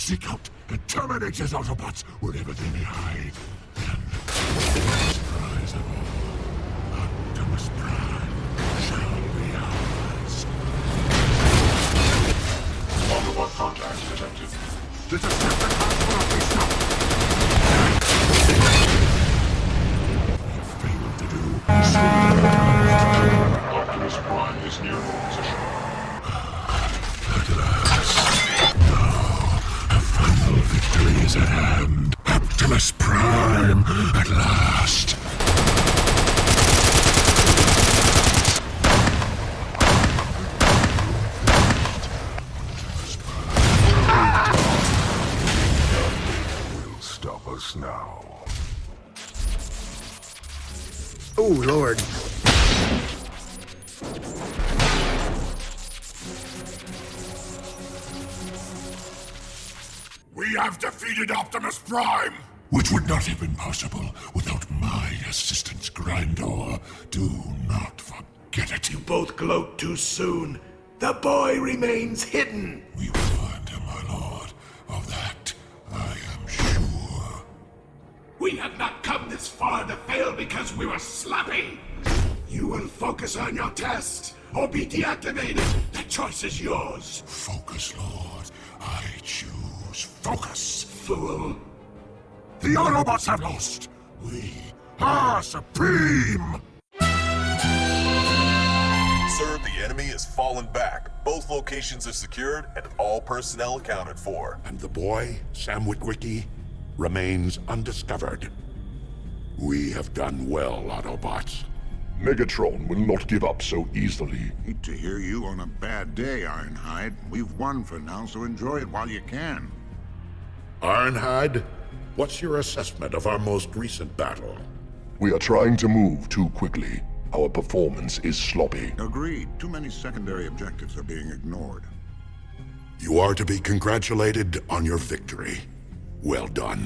seek out and terminate his Autobots wherever they may hide. Then, surprise of all, Optimus Prime shall be ours. Autobot contact detected. The Decepticons will not be stopped. We failed to do so. Optimus Prime is near your position. At last. Now, a final victory is at hand. Optimus Prime, at last. Will stop us now. Oh, Lord. We have defeated Optimus Prime! Which would not have been possible without my assistance, Grindor. Do not forget it. You both gloat too soon. The boy remains hidden. We will find him, my lord. Of that, I am sure. We have not come this far to fail because we were sloppy. You will focus on your test or be deactivated. The choice is yours. Focus, Lord. I choose focus. Fool. The Autobots have lost. We are supreme. Sir, the enemy has fallen back. Both locations are secured and all personnel accounted for. And the boy, Sam Witwicky, remains undiscovered. We have done well, Autobots. Megatron will not give up so easily. Hate to hear you on a bad day, Ironhide. We've won for now, so enjoy it while you can. Ironhide, what's your assessment of our most recent battle? We are trying to move too quickly. Our performance is sloppy. Agreed. Too many secondary objectives are being ignored. You are to be congratulated on your victory. Well done.